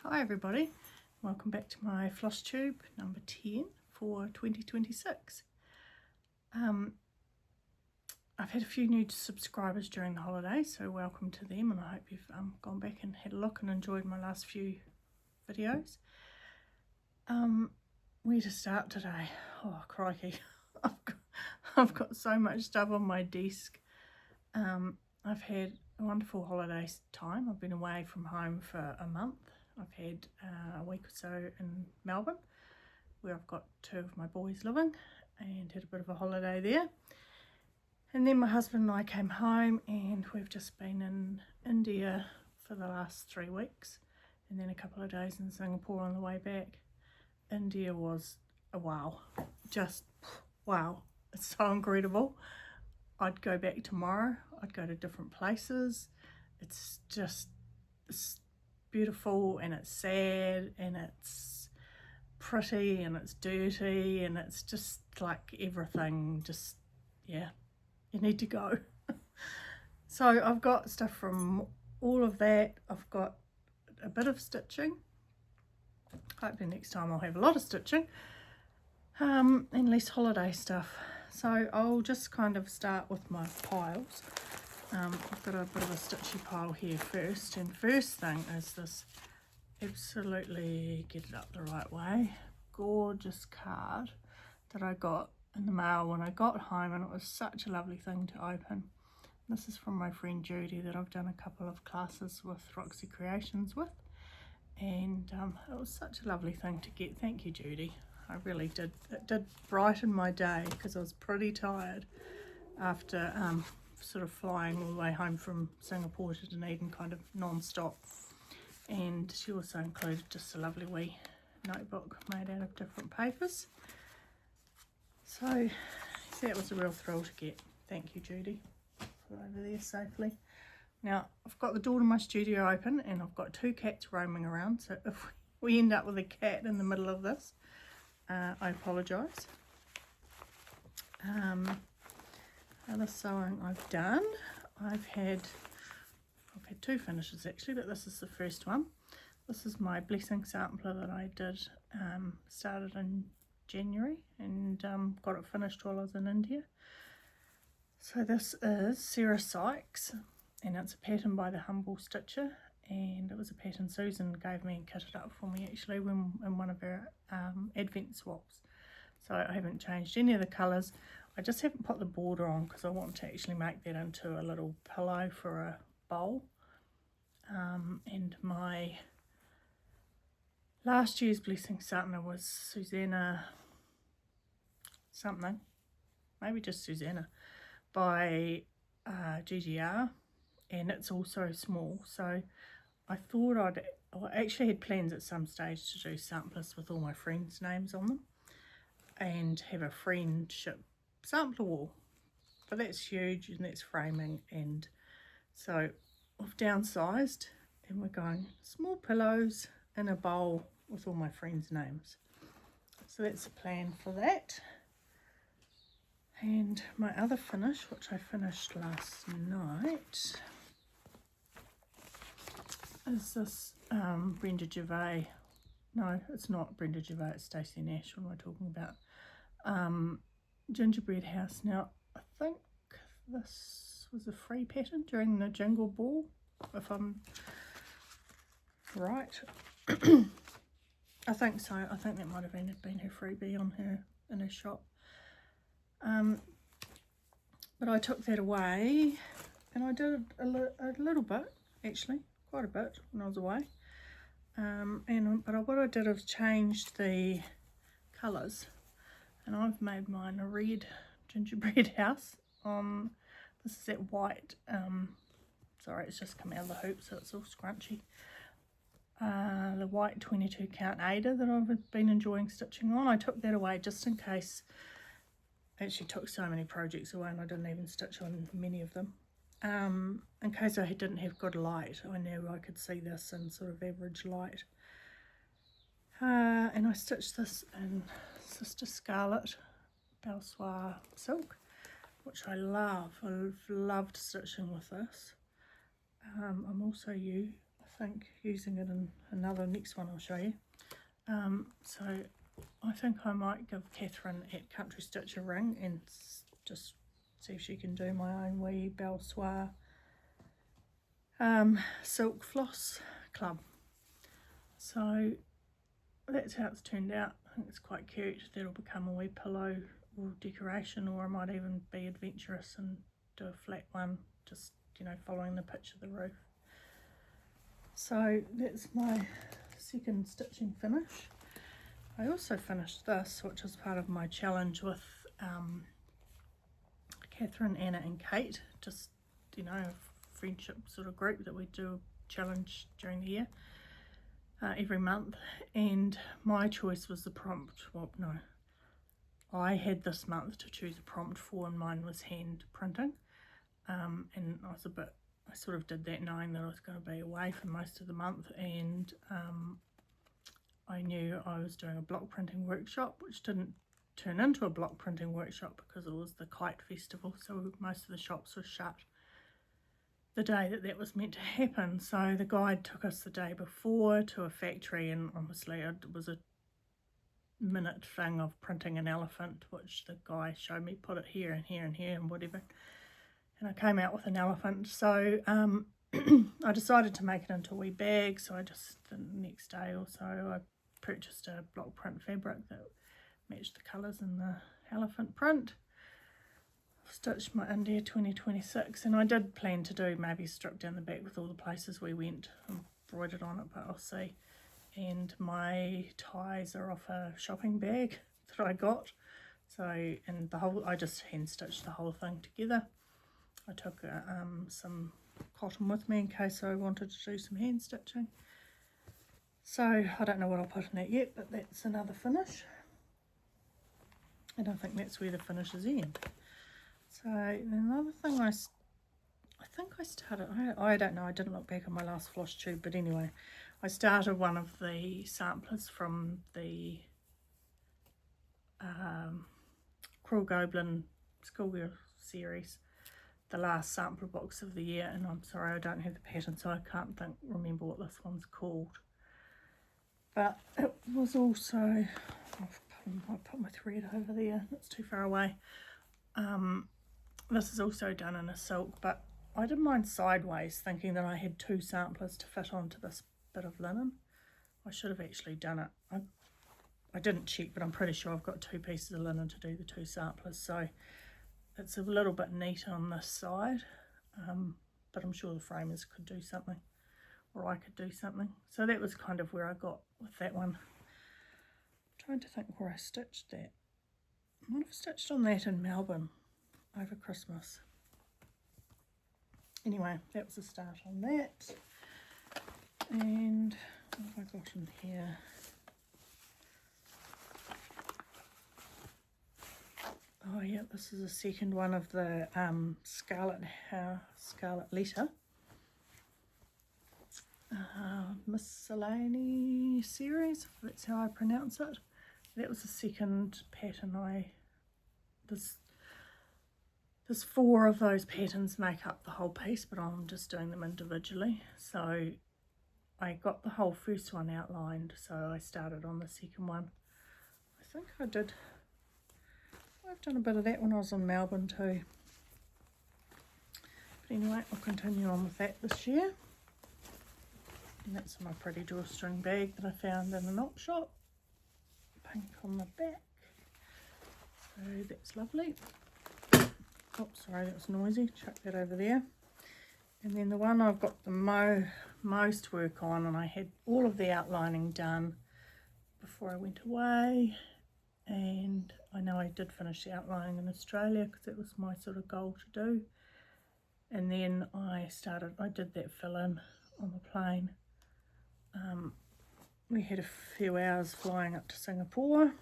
Hi everybody, welcome back to my Flosstube number 10 for 2026. I've had a few new subscribers during the holidays, so welcome to them, and I hope you've gone back and had a look and enjoyed my last few videos. Where to start today? Oh crikey, I've got so much stuff on my desk. I've had a wonderful holiday time. I've been away from home for a month. I've had a week or so in Melbourne where I've got two of my boys living and had a bit of a holiday there. And then my husband and I came home and we've just been in India for the last 3 weeks and then a couple of days in Singapore on the way back. India was a wow, just wow, it's so incredible. I'd go back tomorrow. I'd go to different places. It's beautiful and it's sad and it's pretty and it's dirty and it's just like everything, just yeah, you need to go. So I've got stuff from all of that. I've got a bit of stitching. Hopefully next time I'll have a lot of stitching and less holiday stuff. So I'll just kind of start with my piles. I've got a bit of a stitchy pile here first, and first thing is this absolutely, get it up the right way, gorgeous card that I got in the mail when I got home, and it was such a lovely thing to open. This is from my friend Judy that I've done a couple of classes with, Roxy Creations with, and it was such a lovely thing to get. Thank you, Judy. I really did. It did brighten my day because I was pretty tired after sort of flying all the way home from Singapore to Dunedin kind of non-stop. And she also included just a lovely wee notebook made out of different papers. So that was a real thrill to get. Thank you, Judy. Put it over there safely. Now I've got the door to my studio open and I've got 2 cats roaming around, so if we end up with a cat in the middle of this, I apologise. Other sewing I've done, I've had 2 finishes actually, but this is the first one. This is my blessing sampler that I did, started in January and got it finished while I was in India. So this is Sarah Sykes and it's a pattern by the Humble Stitcher, and it was a pattern Susan gave me and cut it up for me actually when in one of her advent swaps. So I haven't changed any of the colours. I just haven't put the border on because I want to actually make that into a little pillow for a bowl. And my last year's blessing sampler was Susanna something, maybe just Susanna, by GGR, and it's also small. So I thought I actually had plans at some stage to do samplers with all my friends' names on them and have a friendship sampler wall, but that's huge and that's framing, and so I've downsized and we're going small pillows in a bowl with all my friends' names. So that's the plan for that. And my other finish, which I finished last night, is this Brenda Gervais. No, it's not Brenda Gervais, it's Stacey Nash. What am I talking about? Gingerbread House. Now I think this was a free pattern during the Jingle Ball, if I'm right. I think so. I think that might have been her freebie on her in her shop. But I took that away and I did a little bit, actually quite a bit when I was away. But what I did is changed the colours, and I've made mine a red gingerbread house on, this is that white, sorry, it's just come out of the hoop so it's all scrunchy. The white 22 count Ada that I've been enjoying stitching on. I took that away just in case. I actually took so many projects away and I didn't even stitch on many of them. In case I didn't have good light, I knew I could see this in sort of average light. And I stitched this in Sister Scarlet Belsoir silk, which I love. I've loved stitching with this. I'm also think, using it in another next one I'll show you. So I think I might give Catherine at Country Stitch a ring and just see if she can do my own wee Belle Soir silk floss club. So that's how it's turned out. I think it's quite cute. That'll become a wee pillow or decoration, or I might even be adventurous and do a flat one, just, you know, following the pitch of the roof. So that's my second stitching finish. I also finished this, which is part of my challenge with Catherine, Anna and Kate, just, you know, a friendship sort of group that we do a challenge during the year, every month. And my choice was the prompt. Well, no, I had this month to choose a prompt for, and mine was hand printing. And I sort of did that knowing that I was going to be away for most of the month, and I knew I was doing a block printing workshop, which didn't turn into a block printing workshop because it was the Kite Festival, so most of the shops were shut the day that was meant to happen. So the guide took us the day before to a factory, and obviously it was a minute thing of printing an elephant, which the guy showed me, put it here and here and here and whatever, and I came out with an elephant. So I decided to make it into a wee bag, so the next day or so I purchased a block print fabric that matched the colours in the elephant print. Stitched my India 2026, and I did plan to do maybe strip down the back with all the places we went and embroidered on it, but I'll see. And my ties are off a shopping bag that I got, so, and I just hand stitched the whole thing together. I took some cotton with me in case I wanted to do some hand stitching. So I don't know what I'll put in it yet, but that's another finish, and I think that's where the finishes end. So another thing I think I started, I don't know, I didn't look back on my last Flosstube, but anyway, I started one of the samplers from the Cruel Goblin Schoolgirl series, the last sampler box of the year, and I'm sorry I don't have the pattern, so I can't remember what this one's called. But it was also, I put my thread over there, it's too far away. This is also done in a silk, but I did mine sideways, thinking that I had two samplers to fit onto this bit of linen. I should have actually done it. I didn't check, but I'm pretty sure I've got two pieces of linen to do the two samplers, so it's a little bit neat on this side, but I'm sure the framers could do something, or I could do something. So that was kind of where I got with that one. I'm trying to think where I stitched that. I might have stitched on that in Melbourne over Christmas. Anyway, that was a start on that. And what have I got in here? Oh yeah, this is the second one of the Scarlet Letter miscellany series, if that's how I pronounce it. That was the second pattern there's four of those patterns make up the whole piece, but I'm just doing them individually. So I got the whole first one outlined, so I started on the second one. I think I've done a bit of that when I was in Melbourne too. But anyway, I'll continue on with that this year. And that's my pretty drawstring bag that I found in an op shop. Pink on the back. So that's lovely. Oh, sorry, that was noisy. Chuck that over there. And then the one I've got the most work on, and I had all of the outlining done before I went away. And I know I did finish the outlining in Australia because it was my sort of goal to do. And then I did that fill-in on the plane. We had a few hours flying up to Singapore.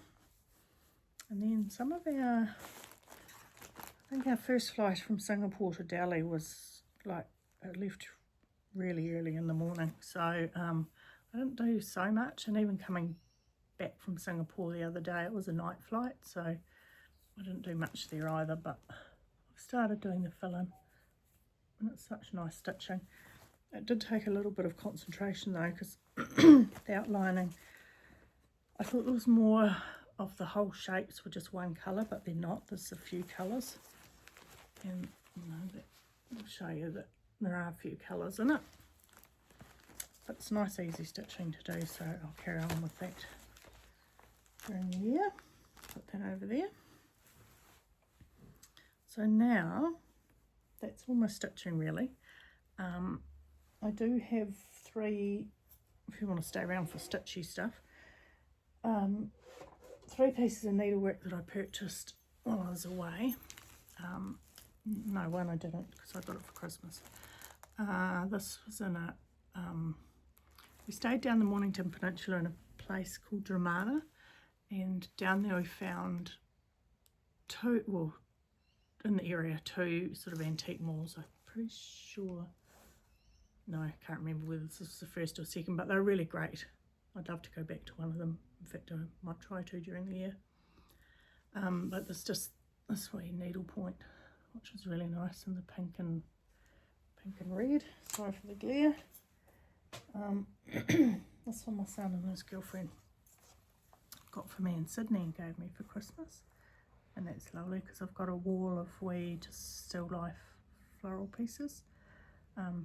And then I think our first flight from Singapore to Delhi was like, it left really early in the morning. So I didn't do so much, and even coming back from Singapore the other day, it was a night flight, so I didn't do much there either, but I've started doing the fill-in, and it's such nice stitching. It did take a little bit of concentration though, because the outlining, I thought there was more of the whole shapes were just one colour, but they're not. There's a few colours, and I'll show you that there are a few colours in it. But it's nice easy stitching to do, so I'll carry on with that during the year. Put that over there. So now that's all my stitching really. I do have 3, if you want to stay around for stitchy stuff, 3 pieces of needlework that I purchased while I was away. No, one I didn't, because I got it for Christmas. This was in a, we stayed down the Mornington Peninsula in a place called Dramana, and down there we found 2, well, in the area, 2 sort of antique malls. I'm pretty sure, no, I can't remember whether this was the first or second, but they're really great. I'd love to go back to one of them. In fact, I might try to during the year. But there's just this wee needle point, which is really nice, in the pink and red. Sorry for the glare. This one my son and his girlfriend got for me in Sydney and gave me for Christmas, and that's lovely because I've got a wall of wee just still life floral pieces,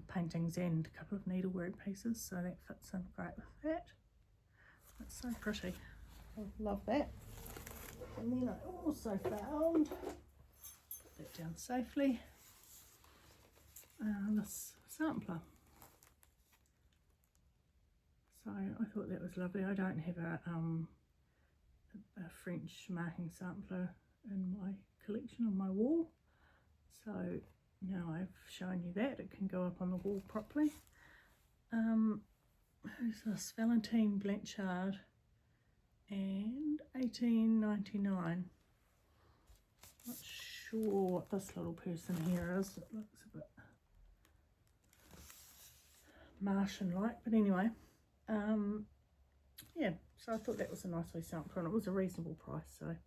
paintings and a couple of needlework pieces, so that fits in great with that. It's so pretty. I love that. And then I also found, put that down safely, this sampler. So I thought that was lovely. I don't have a French marking sampler in my collection on my wall, so now I've shown you that it can go up on the wall properly. Who's this? Valentine Blanchard, and 1899. Not sure what this little person here is. It looks a bit Martian-like, but anyway, yeah. So I thought that was a nice wee sampler, and it was a reasonable price, so I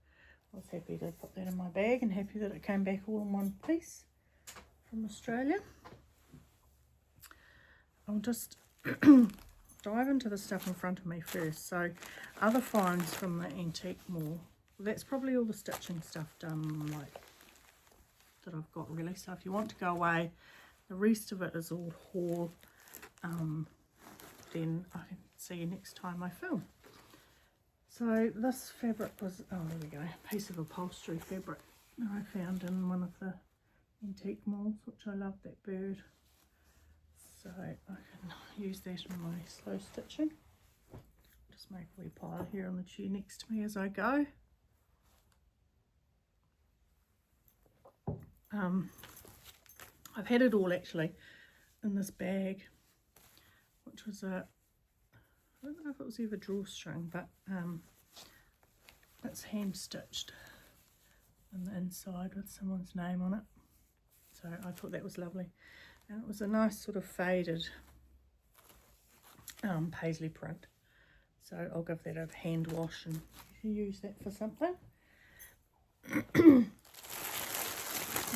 was happy to put that in my bag, and happy that it came back all in one piece from Australia. I'll just dive into the stuff in front of me first. So other finds from the antique mall, that's probably all the stitching stuff done, like, that I've got really. So if you want to go away, the rest of it is all haul. Then I can see you next time I film. So this fabric was, oh there we go, a piece of upholstery fabric that I found in one of the antique malls, which I love that bird. So I can use that in my slow stitching. Just make a wee pile here on the chair next to me as I go. I've had it all actually in this bag, which was a, I don't know if it was ever drawstring, but it's hand stitched on the inside with someone's name on it. So I thought that was lovely. And it was a nice sort of faded paisley print. So I'll give that a hand wash and use that for something.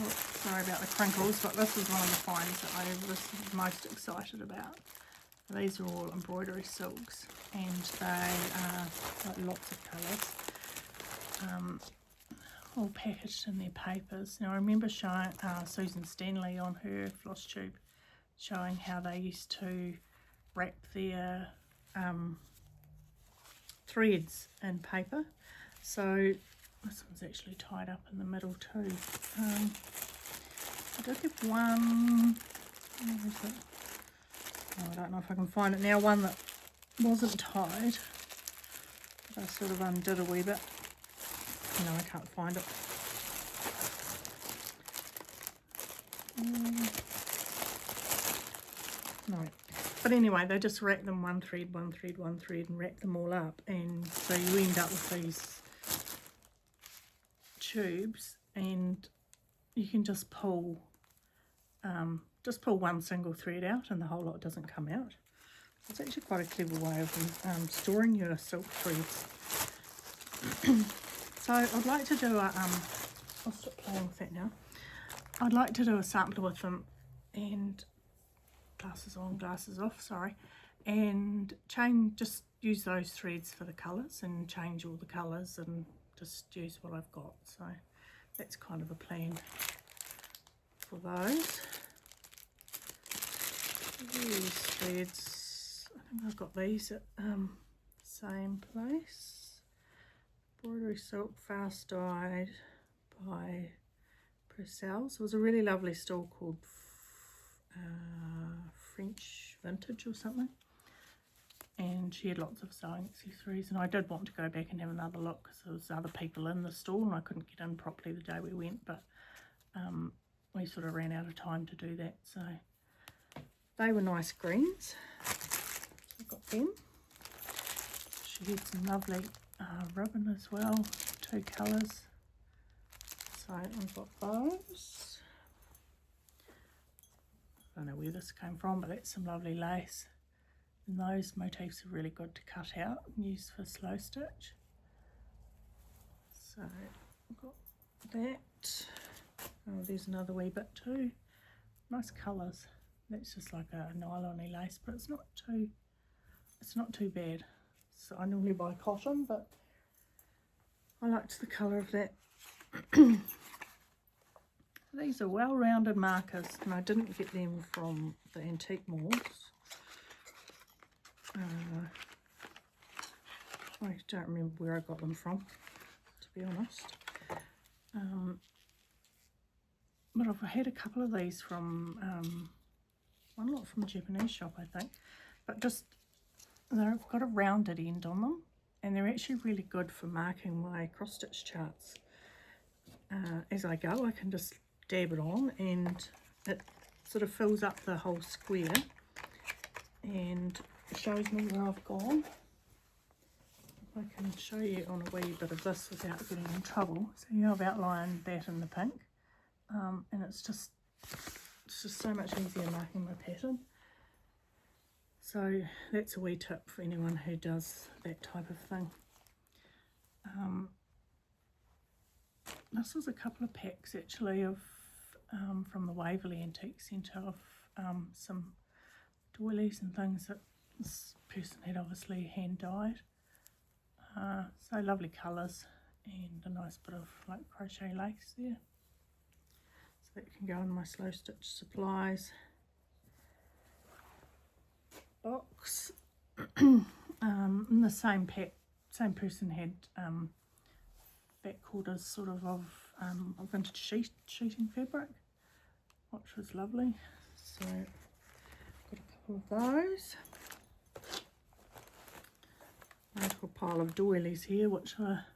Oh, sorry about the crinkles, but this is one of the finds that I was most excited about. These are all embroidery silks, and they are like lots of colours, all packaged in their papers. Now I remember showing Susan Stanley on her Flosstube showing how they used to wrap their threads in paper. So this one's actually tied up in the middle too. I did have one, where is it? Oh, I don't know if I can find it now, one that wasn't tied, but I sort of undid a wee bit. No, I can't find it. No, but anyway, they just wrap them one thread, and wrap them all up, and so you end up with these tubes, and you can just pull one single thread out, and the whole lot doesn't come out. It's actually quite a clever way of storing your silk threads. So I'd like to do a I'll stop playing with that now. I'd like to do a sampler with them, and glasses on, glasses off, sorry, and just use those threads for the colours and change all the colours and just use what I've got. So that's kind of a plan for those. These threads, I think I've got these at same place. Embroidery silk, fast dyed by Purcell's. It was a really lovely stall called French Vintage or something, and she had lots of sewing accessories, and I did want to go back and have another look because there was other people in the stall and I couldn't get in properly the day we went, but we sort of ran out of time to do that. So they were nice greens, I got them. She had some lovely ribbon as well, 2 colours, so I've got those. I don't know where this came from, but that's some lovely lace, and those motifs are really good to cut out and use for slow stitch. So I've got that. Oh, there's another wee bit too. Nice colours. That's just like a nylon-y lace, but it's not too bad. So I normally buy cotton, but I liked the colour of that. These are well-rounded markers, and I didn't get them from the antique malls. I don't remember where I got them from, to be honest. But I've had a couple of these from, one lot from a Japanese shop, I think. But just, they've got a rounded end on them, and they're actually really good for marking my cross-stitch charts. As I go, I can just dab it on and it sort of fills up the whole square and shows me where I've gone. I can show you on a wee bit of this without getting in trouble. So I've outlined that in the pink, and it's just so much easier marking my pattern. So that's a wee tip for anyone who does that type of thing. This is a couple of packs actually of from the Waverley Antique Centre of some doilies and things that this person had obviously hand dyed. So lovely colours and a nice bit of like crochet lace there. So that can go in my slow stitch supplies box. In the same pack, same person had back quarters sort of a vintage sheeting fabric, which was lovely. So got a couple of those. A little pile of doilies here, which are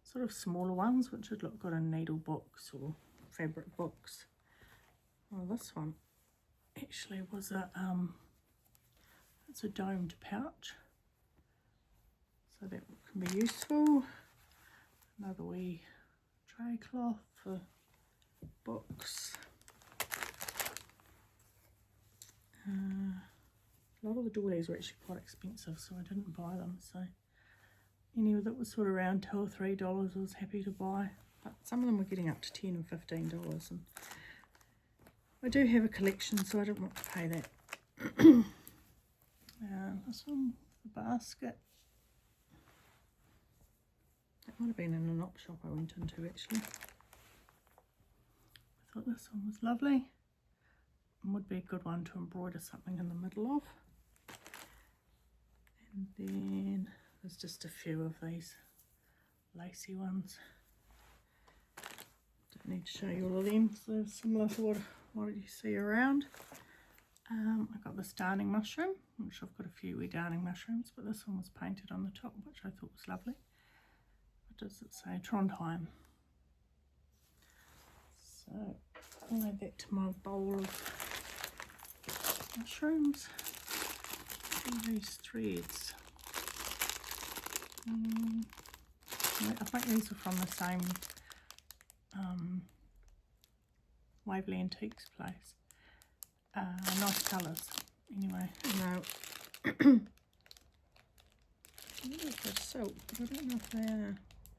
sort of smaller ones, which would look good in needle books or fabric books. Well, this one actually was it's a domed pouch, so that can be useful. Another wee tray cloth for books. A lot of the doilies were actually quite expensive, so I didn't buy them. So any that was sort of around $2 or $3 I was happy to buy. But some of them were getting up to $10 and $15, and I do have a collection, so I didn't want to pay that. This one, the basket. That might have been in an op shop I went into actually. I thought this one was lovely and would be a good one to embroider something in the middle of. And then there's just a few of these lacy ones. Don't need to show you all of them, so they're similar to what you see around. I got this darning mushroom, which I've got a few wee darning mushrooms, but this one was painted on the top, which I thought was lovely. What does it say? Trondheim. So I'll add that to my bowl of mushrooms. All these threads. I think these are from the same Waverley Antiques place. Nice colours. Anyway, no. They're silk, but I don't know if they are.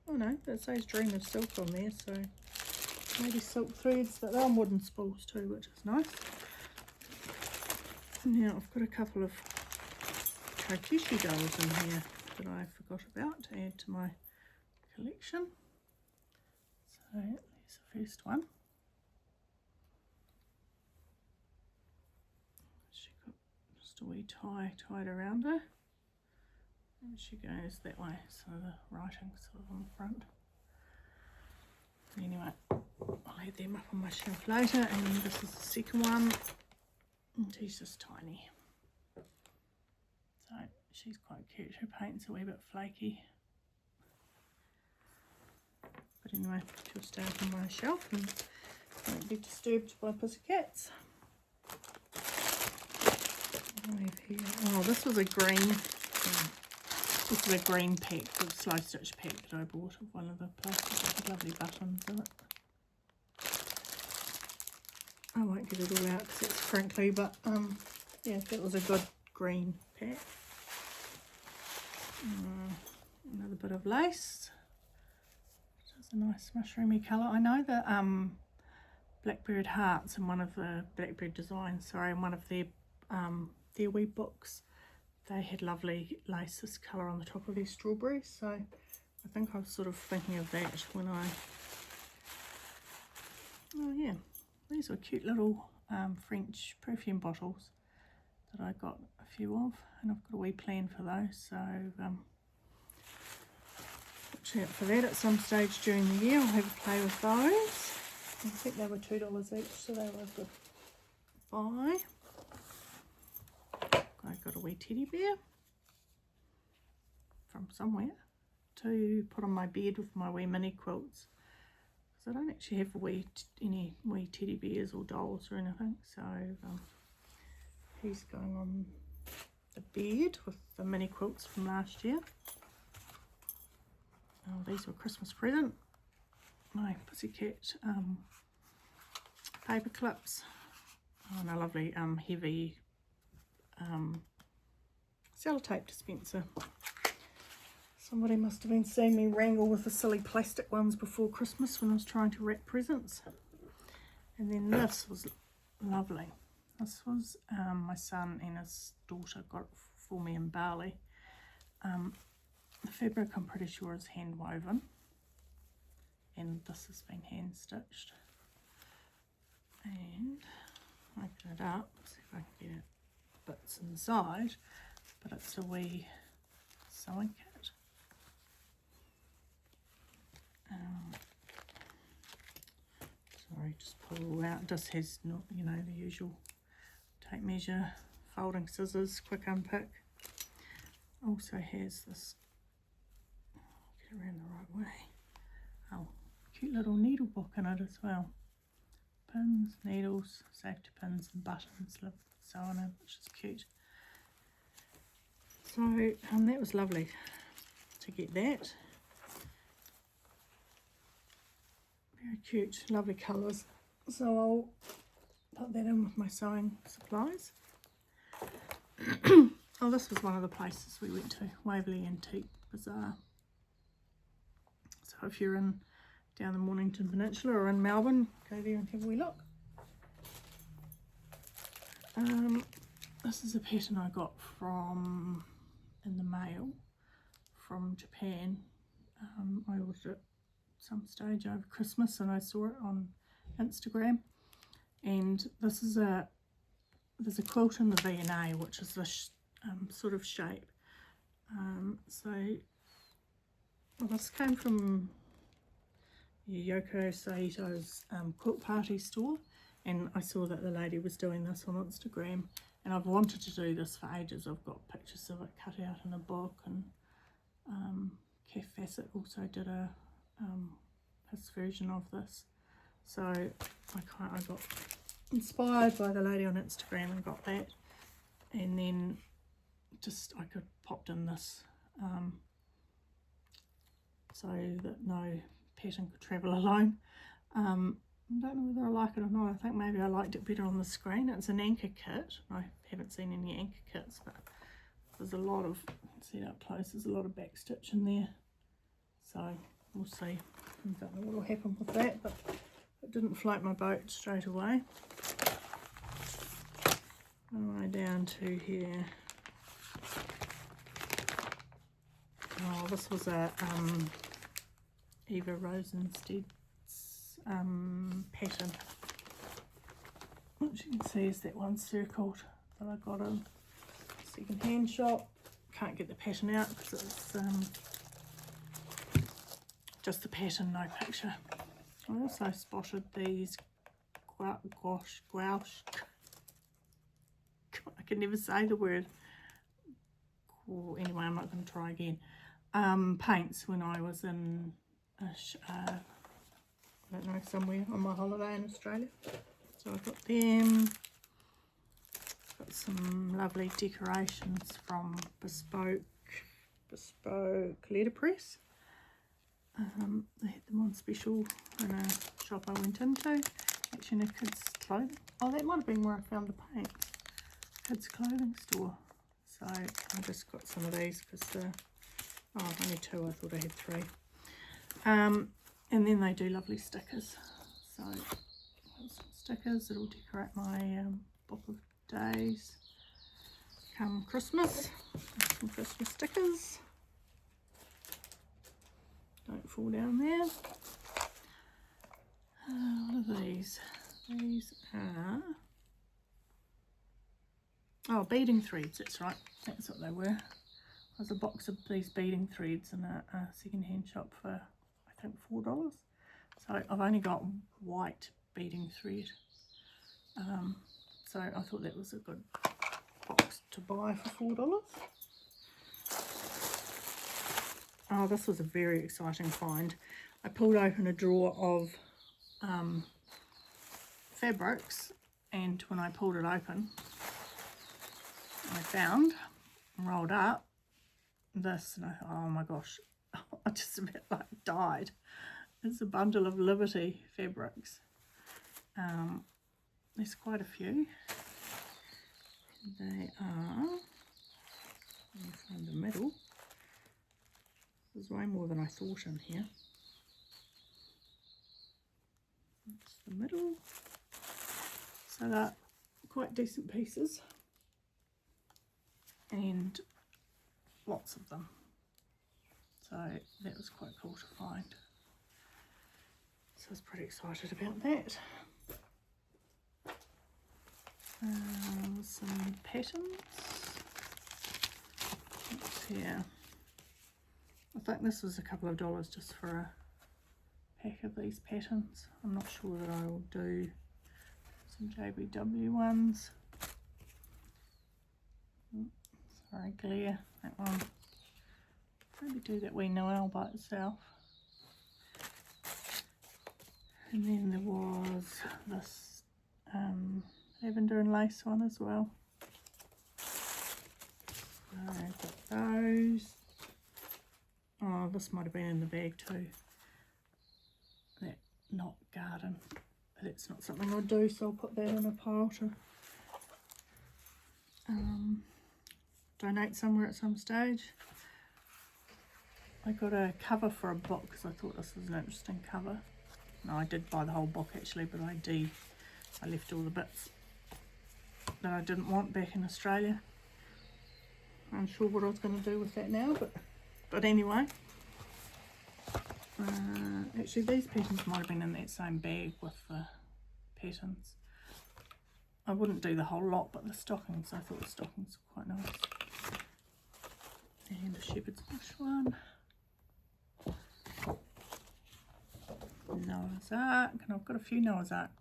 Oh no, it says Dream of Silk on there, so maybe silk threads, but they're on wooden spools too, which is nice. Now I've got a couple of Kokishi dolls in here that I forgot about to add to my collection. So there's the first one. She got just a wee tie tied around her. And she goes that way, so the writing's sort of on the front. Anyway, I'll add them up on my shelf later, and this is the second one, and she's just tiny. So she's quite cute. Her paint's a wee bit flaky. But anyway, she'll stay up on my shelf and won't be disturbed by pussycats. Oh, this was a green. This is a green pack, the slow stitch pack that I bought of one of the plastics with lovely buttons in it. I won't get it all out because it's crinkly, but yeah, that was a good green pack. Another bit of lace. It's a nice mushroomy colour. I know that Blackbird Hearts in one of the Blackbird Designs, sorry, in one of their wee books, they had lovely lace this colour on the top of their strawberries, so I think I was sort of thinking of that when I... Oh yeah, these are cute little French perfume bottles that I got a few of, and I've got a wee plan for those, so watch out for that at some stage during the year. I'll have a play with those. I think they were $2 each, so they were a good buy. I got a wee teddy bear from somewhere to put on my bed with my wee mini quilts, because I don't actually have any wee teddy bears or dolls or anything, so he's going on the bed with the mini quilts from last year. Oh, these were a Christmas present. My pussycat paper clips. Oh, and a lovely heavy sellotape dispenser. Somebody must have been seeing me wrangle with the silly plastic ones before Christmas when I was trying to wrap presents. And then this was lovely. This was my son and his daughter got it for me in Bali. The fabric I'm pretty sure is hand woven, and this has been hand stitched. And open it up, see if I can get it bits inside, but it's a wee sewing kit. Sorry, just pull it all out. It just has, you know, the usual tape measure, folding scissors, quick unpick. Also has this, get around the right way, oh, cute little needle book in it as well. Pins, needles, safety pins and buttons sewn in, which is cute. So that was lovely to get that. Very cute, lovely colours. So I'll put that in with my sewing supplies. Oh, this was one of the places we went to, Waverley Antique Bazaar. So if you're in down the Mornington Peninsula or in Melbourne, go there and have a wee look. This is a pattern I got from in the mail from Japan. I ordered it some stage over Christmas and I saw it on Instagram, and this is there's a quilt in the V&A which is this sort of shape. This came from Yoko Saito's quilt party store, and I saw that the lady was doing this on Instagram, and I've wanted to do this for ages. I've got pictures of it cut out in a book, and Kev Fassett also did his version of this. So I got inspired by the lady on Instagram and got that, and then just I could popped in this so that no pattern could travel alone. I don't know whether I like it or not. I think maybe I liked it better on the screen. It's an anchor kit. I haven't seen any anchor kits, but there's a lot of, see it up close, there's a lot of back stitch in there. So we'll see. I don't know what will happen with that, but it didn't float my boat straight away. all the way down to here. Oh, this was a Eva Rosensted's pattern, which you can see is that one circled that I got in second-hand shop. Can't get the pattern out because it's just the pattern, no picture. I also spotted these gouache. I can never say the word. Well, anyway, I'm not going to try again. Paints when I was in I don't know, somewhere on my holiday in Australia. So I got them. Got some lovely decorations from bespoke letterpress. They had them on special in a shop I went into. Actually, in a kids' clothing. Oh, that might have been where I found the paint. Kids' clothing store. So I just got some of these because only two. I thought I had three. And then they do lovely stickers. So some stickers that'll decorate my book of days come Christmas. Some Christmas stickers. Don't fall down there. What are these? These are beading threads. That's right. That's what they were. There's a box of these beading threads in a second-hand shop for I think $4. So I've only got white beading thread. So I thought that was a good box to buy for $4. Oh, this was a very exciting find. I pulled open a drawer of fabrics, and when I pulled it open, I found, rolled up, this, and I thought, oh my gosh, I just about like died. It's a bundle of Liberty fabrics. There's quite a few. They are, let me find the middle. There's way more than I thought in here. That's the middle. So they're quite decent pieces. And lots of them. So that was quite cool to find. So I was pretty excited about that. Some patterns. What's here? I think this was a couple of dollars just for a pack of these patterns. I'm not sure that I will do some JBW ones. Sorry, glare, that one. Maybe do that wee Noel by itself. And then there was this lavender and lace one as well. I've got those. Oh, this might have been in the bag too. That not garden. That's not something I'd do, so I'll put that in a pile to donate somewhere at some stage. I got a cover for a book because I thought this was an interesting cover. No, I did buy the whole book actually, but I left all the bits that I didn't want back in Australia. I'm unsure what I was going to do with that now, but anyway. Actually, these patterns might have been in that same bag with the patterns. I wouldn't do the whole lot, but the stockings, I thought the stockings were quite nice. And a shepherd's bush one. Noah's Ark, and I've got a few Noah's Ark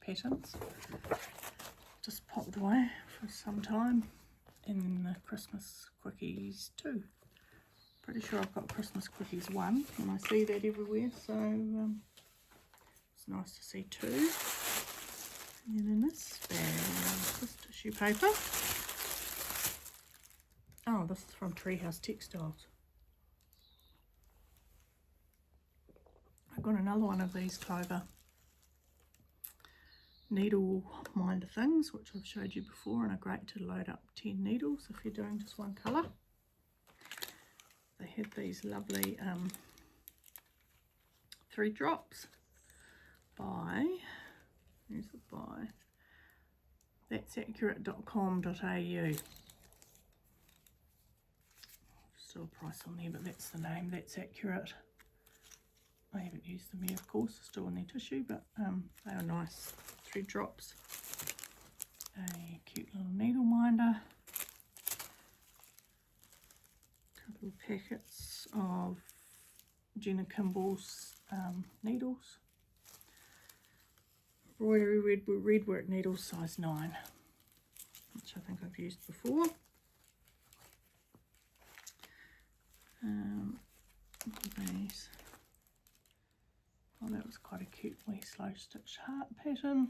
patterns just popped away for some time. And then the Christmas quickies too. Pretty sure I've got Christmas quickies 1, and I see that everywhere, so it's nice to see 2. And then in this bag, this tissue paper. Oh, this is from Treehouse Textiles. I've got another one of these Clover needle minder things, which I've showed you before, and are great to load up 10 needles if you're doing just one colour. They had these lovely 3 drops by, where's it by? that'saccurate.com.au. Still a price on there, but that's the name, That's Accurate. I haven't used them yet, of course, still in their tissue, but they are nice. 3 drops. A cute little needle minder. A couple of packets of Gina Kimball's needles. Embroidery red work needles, size 9, which I think I've used before. These. Oh, that was quite a cute wee slow stitch heart pattern.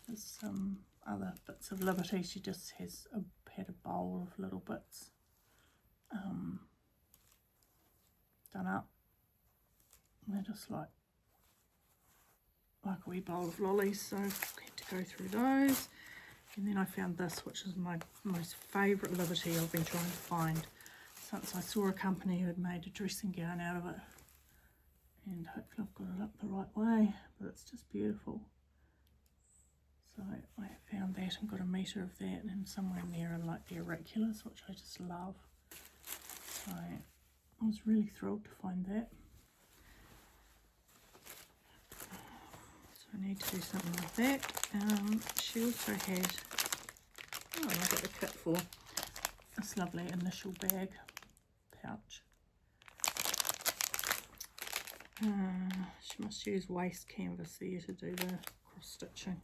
There's some other bits of Liberty. She just had a bowl of little bits done up. And they're just like a wee bowl of lollies, so I had to go through those. And then I found this, which is my most favourite Liberty I've been trying to find since I saw a company who had made a dressing gown out of it. And hopefully I've got it up the right way, but it's just beautiful. So I found that and got a metre of that, and somewhere in there are like the auriculars, which I just love. So I was really thrilled to find that. So I need to do something like that. She also had, I got the kit for this lovely initial bag pouch. She must use waste canvas there to do the cross stitching.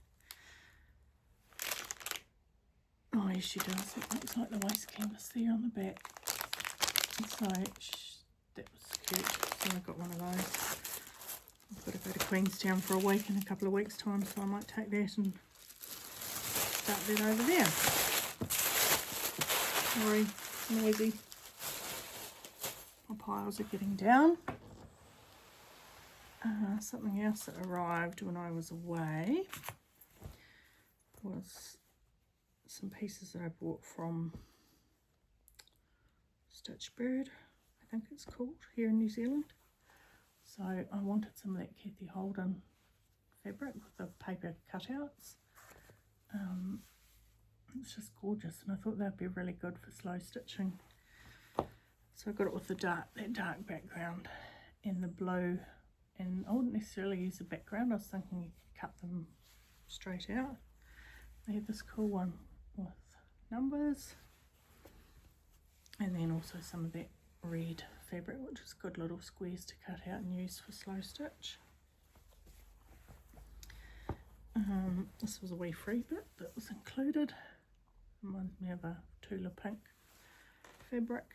Oh yes, she does. It looks like the waste canvas there on the back. So that was cute. So I got one of those. I've got to go to Queenstown for a week in a couple of weeks' time, so I might take that and start that over there. Sorry, noisy. My piles are getting down. Something else that arrived when I was away was some pieces that I bought from Stitchbird, I think it's called, here in New Zealand. So I wanted some of that Kathy Holden fabric with the paper cutouts. It's just gorgeous, and I thought that'd be really good for slow stitching. So I got it with that dark background and the blue, and I wouldn't necessarily use the background. I was thinking you could cut them straight out. They had this cool one with numbers, and then also some of that red fabric, which is good little squares to cut out and use for slow stitch. This was a wee free bit that was included. Reminds me of a Tula pink fabric.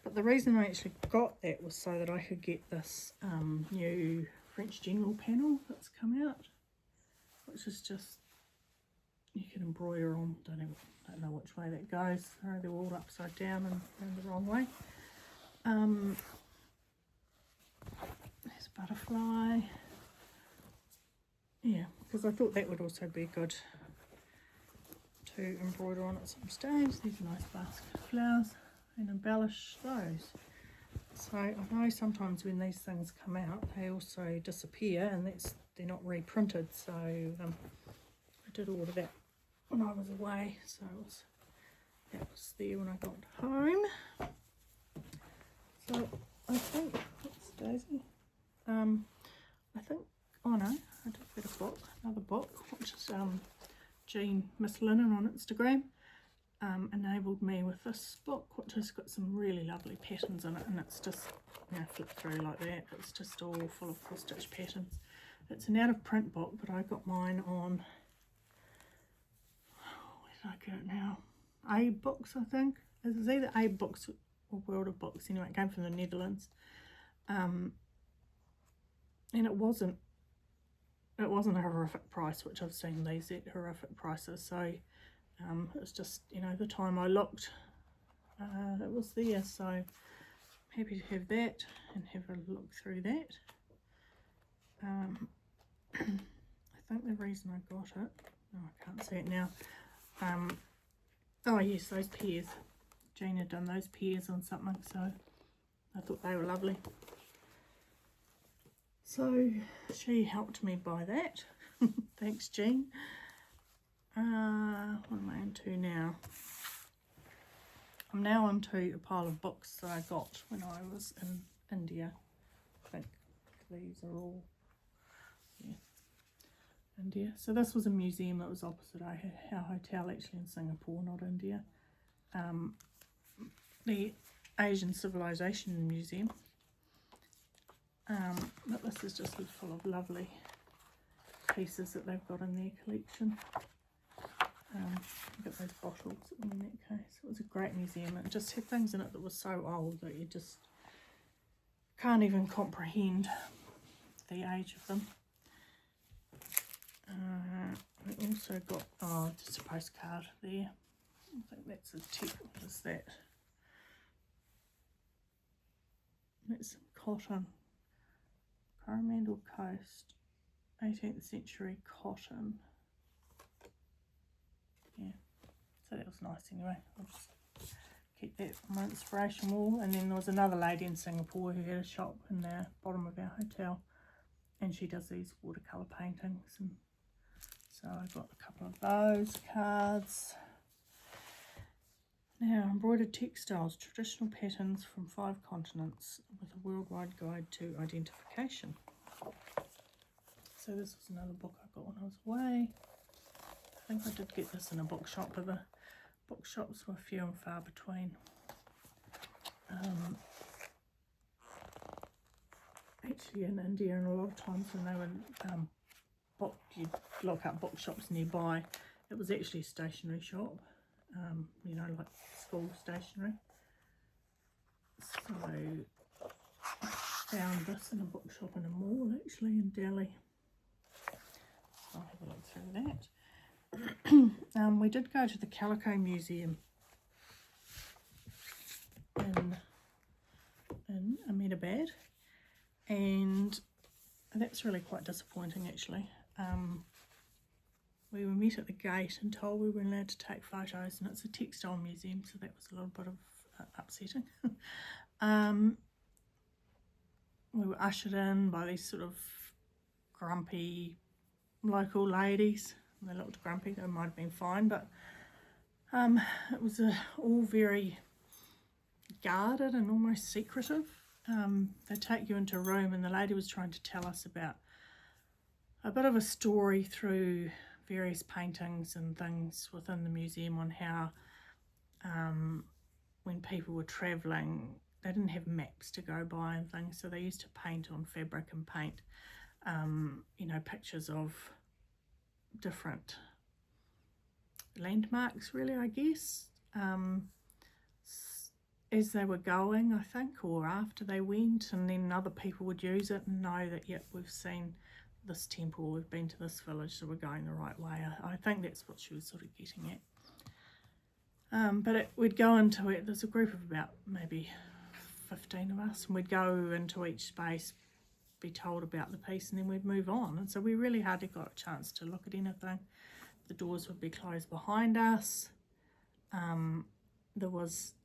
But the reason I actually got that was so that I could get this new French General panel that's come out, which is just, you can embroider on, don't know which way that goes. They're all upside down and the wrong way. There's a butterfly. Yeah, because I thought that would also be good to embroider on at some stage. There's a nice basket of flowers and embellish those. So I know sometimes when these things come out they also disappear, and they're not reprinted, so I did all of that when I was away, so that was there when I got home. So I think, what's Daisy? I think, oh no, I did get a book, another book, which is Jean Miss Linen on Instagram. Enabled me with this book, which has got some really lovely patterns in it, and it's just, you know, flip through like that. It's just all full of cross stitch patterns. It's an out of print book, but I got mine on, where did I get it now? Abe Books, I think. It was either Abe Books or World of Books. Anyway, it came from the Netherlands, and it wasn't a horrific price, which I've seen these at horrific prices. So it was just, you know, the time I looked, it was there. So I'm happy to have that and have a look through that. I think the reason I got it, oh, I can't see it now. Oh yes, those pears. Jane had done those pears on something, so I thought they were lovely. So she helped me buy that. Thanks, Jean. What am I into now? I'm now onto a pile of books that I got when I was in India. I think these are all, yeah, India. So this was a museum that was opposite our hotel, actually in Singapore, not India. The Asian Civilization Museum. But this is just full of lovely pieces that they've got in their collection. Look at those bottles in that case. It was a great museum. It just had things in it that were so old that you just can't even comprehend the age of them. We also got, just a postcard there. I think that's a tip. What is that? That's cotton. Coromandel Coast, 18th century cotton. Yeah, so that was nice anyway. I'll just keep that on my inspiration wall. And then there was another lady in Singapore who had a shop in the bottom of our hotel, and she does these watercolour paintings, and so I got a couple of those cards. Now, embroidered textiles, traditional patterns from 5 continents with a worldwide guide to identification. So this was another book I got when I was away. I think I did get this in a bookshop, but the bookshops were few and far between. Actually in India, and a lot of times when they were you'd look up bookshops nearby, it was actually a stationery shop. You know, like school stationery. So I found this in a bookshop in a mall, actually, in Delhi. So I'll have a look through that. We did go to the Calico Museum in Ahmedabad, and that's really quite disappointing, actually. We were met at the gate and told we weren't allowed to take photos, and it's a textile museum, so that was a little bit of upsetting. We were ushered in by these sort of grumpy local ladies. They looked grumpy, they might have been fine, but it was all very guarded and almost secretive. They take you into a room, and the lady was trying to tell us about a bit of a story through various paintings and things within the museum on how when people were travelling, they didn't have maps to go by and things, so they used to paint on fabric and paint you know, pictures of different landmarks, really, I guess, as they were going, I think, or after they went, and then other people would use it and know that, yep, we've seen this temple, we've been to this village, so we're going the right way. I think that's what she was sort of getting at. But we'd go into it, there's a group of about maybe 15 of us, and we'd go into each space, be told about the piece, and then we'd move on. And so we really hardly got a chance to look at anything. The doors would be closed behind us. There was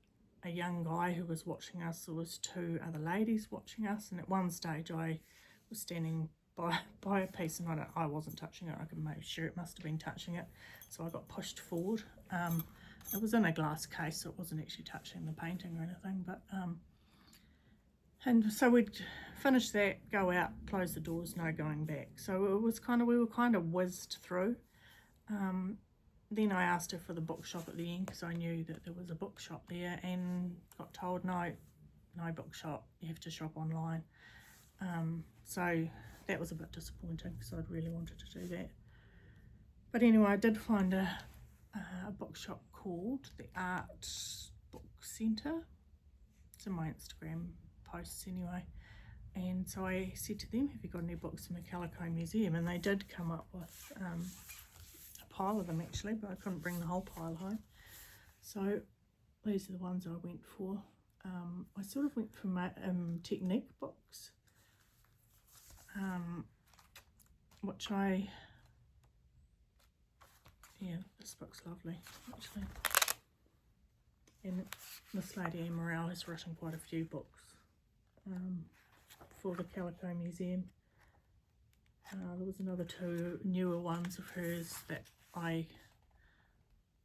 a young guy who was watching us. There was 2 other ladies watching us, and at one stage I was standing by a piece, and I wasn't touching it. I could make sure it must have been touching it, so I got pushed forward. It was in a glass case, so it wasn't actually touching the painting or anything, but and so we'd finish that, go out, close the doors, no going back. So it was we were kind of whizzed through. Then I asked her for the bookshop at the end, because I knew that there was a bookshop there, and got told no bookshop, you have to shop online. So that was a bit disappointing, because I'd really wanted to do that. But anyway, I did find a bookshop called the Art Book Centre. It's in my Instagram posts anyway. And so I said to them, have you got any books in the Calico Museum? And they did come up with a pile of them, actually, but I couldn't bring the whole pile home. So these are the ones I went for. I sort of went for my technique books, which this book's lovely, actually. And this lady, Anne Morel, has written quite a few books for the Calico Museum. There was another 2 newer ones of hers that I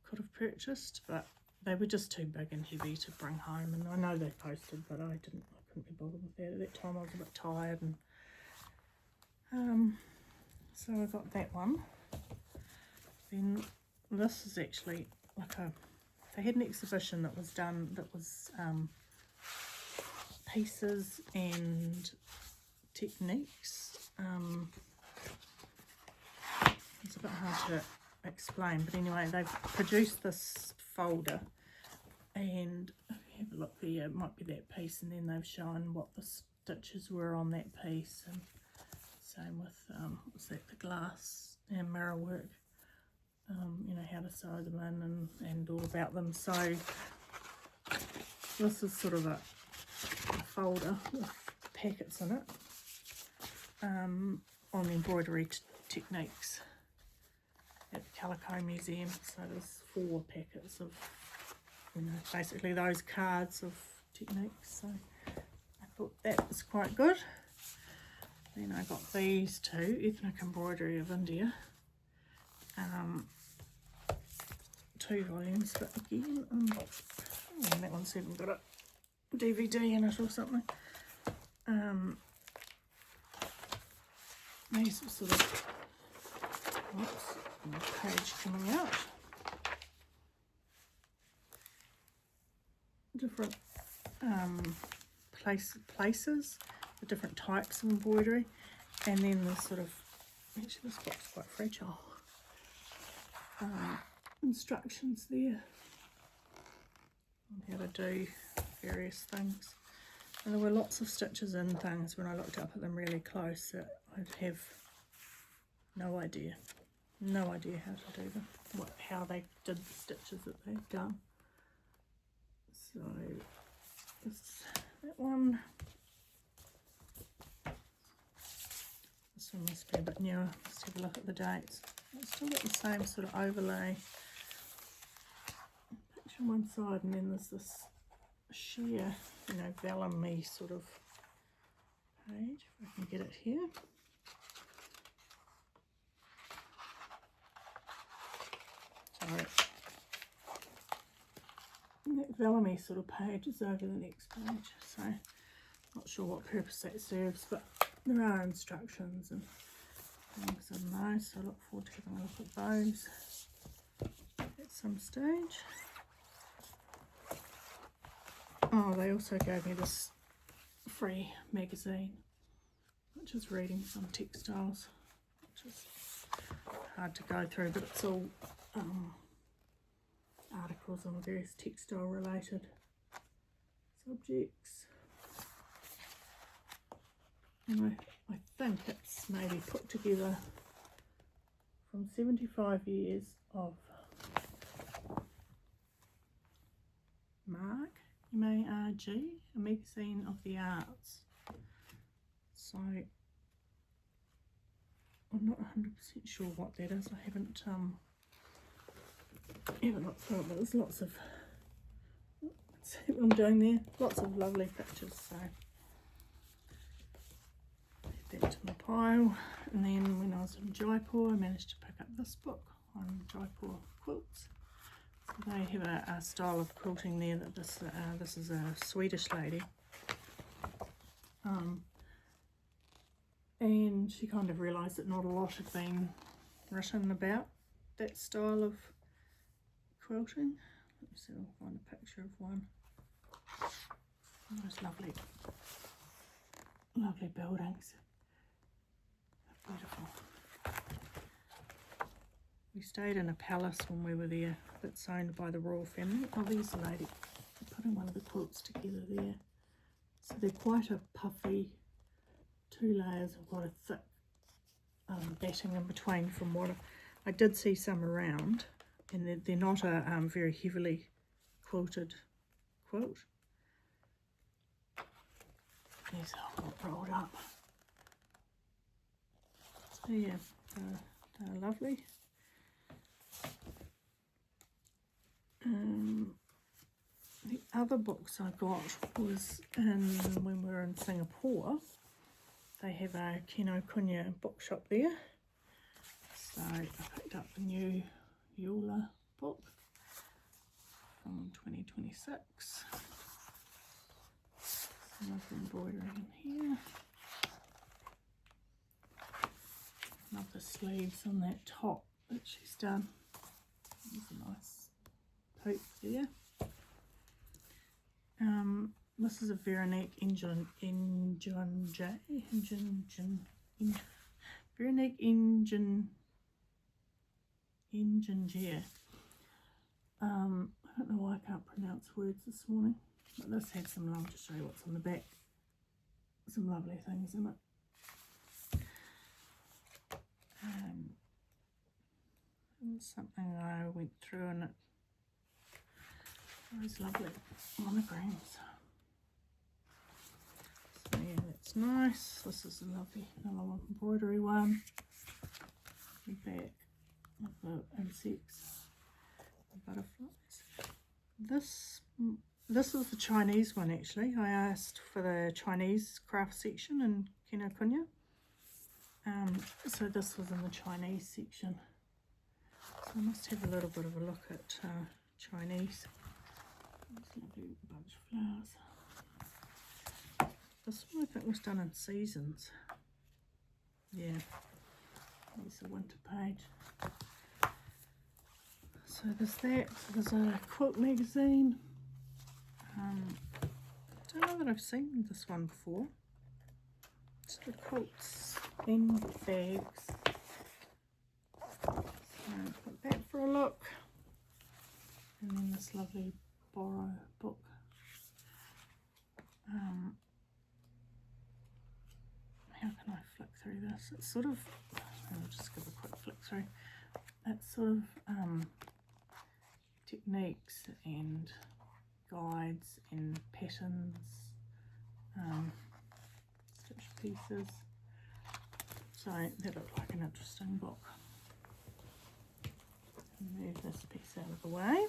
could have purchased, but they were just too big and heavy to bring home, and I know they posted, but I couldn't be bothered with that. At that time I was a bit tired, and so I got that one. Then this is actually like they had an exhibition that was done, that was pieces and techniques. It's a bit hard to explain, but anyway, they've produced this folder, and if you have a look there, it might be that piece, and then they've shown what the stitches were on that piece, and same with what's that, the glass and mirror work, you know, how to sew them in, and all about them. So this is sort of a folder with packets in it on embroidery techniques at the Calico Museum. So there's 4 packets of, you know, basically those cards of techniques. So I thought that was quite good. Then I got these 2, Ethnic Embroidery of India, 2 volumes, but again, that one's even got a DVD in it or something. These are sort of, whoops, page coming out. Different places, the different types of embroidery, and then the sort of, actually this box is quite fragile, instructions there on how to do various things. And there were lots of stitches and things when I looked up at them really close that I'd have no idea how to do them, how they did the stitches that they've done. So that one, this one must be a bit newer. Let's have a look at the dates. It's still got the same sort of overlay picture on one side, and then there's this sheer, you know, vellum-y sort of page, if I can get it here. Sorry. And that vellum-y sort of page is over the next page, so not sure what purpose that serves, but there are instructions and things in those, so I look forward to having a look at those at some stage. Oh, they also gave me this free magazine, which is Readings on Textiles, which is hard to go through, but it's all articles on various textile related subjects. And I think it's maybe put together from 75 years of Marg, M-A-R-G, a magazine of the arts. So I'm not 100% sure what that is. I haven't looked through it, but there's lots of, see what I'm doing there, lots of lovely pictures, so add that to my pile. And then when I was in Jaipur, I managed to pick up this book on Jaipur quilts. So they have a style of quilting there that this is a Swedish lady, and she kind of realised that not a lot had been written about that style of quilting. Let me see if I'll find a picture of one. Those lovely buildings. They're beautiful. We stayed in a palace when we were there that's owned by the royal family. Oh, there's a lady putting one of the quilts together there. So they're quite a puffy, 2 layers of quite a thick batting in between from what I did see some around. And they're not a very heavily quilted quilt. These are all rolled up. So yeah, they're lovely. The other books I got was when we were in Singapore. They have a Kinokuniya bookshop there. So I picked up the new Eula book. from 2026. Some of the embroidery in here. Love the sleeves on that top that she's done. There's a nice hoop there. This is a Veronique Veronique Engineer. I don't know why I can't pronounce words this morning, but this had some, I'll just show you what's on the back. Some lovely things in it. It was something I went through, and it was lovely monograms. So yeah, that's nice. This is a lovely another embroidery one. The back of the insects, the butterflies. This is the Chinese one actually. I asked for the Chinese craft section in Kinokuniya. So this was in the Chinese section. So I must have a little bit of a look at Chinese. This lovely bunch of flowers. This one I think was done in seasons. Yeah, there's the winter page. So there's that. So there's a quilt magazine. I don't know that I've seen this one before. It's the quilts in bags. So put that for a look. And then this lovely Borrow book. How can I flick through this? It's sort of, I'll just give a quick flick through. It's sort of techniques and guides and patterns, stitch pieces. So that looked like an interesting book. Move this piece out of the way.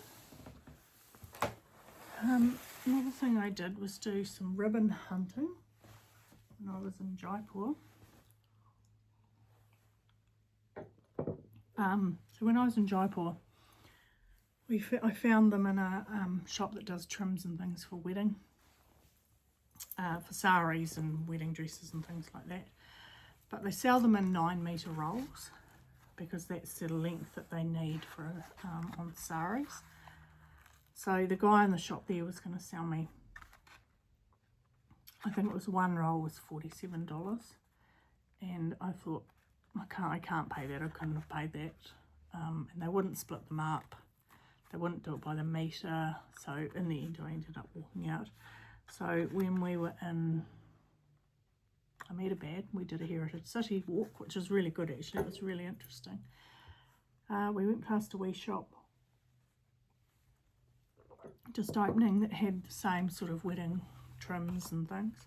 Another thing I did was do some ribbon hunting when I was in Jaipur. So when I was in Jaipur, I found them in a shop that does trims and things for wedding, for saris and wedding dresses and things like that. But they sell them in 9-metre rolls because that's the length that they need for on saris. So the guy in the shop there was going to sell me, I think it was one roll was $47, and I thought I can't pay that. I couldn't have paid that, and they wouldn't split them up. They wouldn't do it by the metre. So in the end, I ended up walking out. So when we were in Ahmedabad, we did a Heritage City walk, which was really good actually. It was really interesting. We went past a wee shop just opening that had the same sort of wedding trims and things.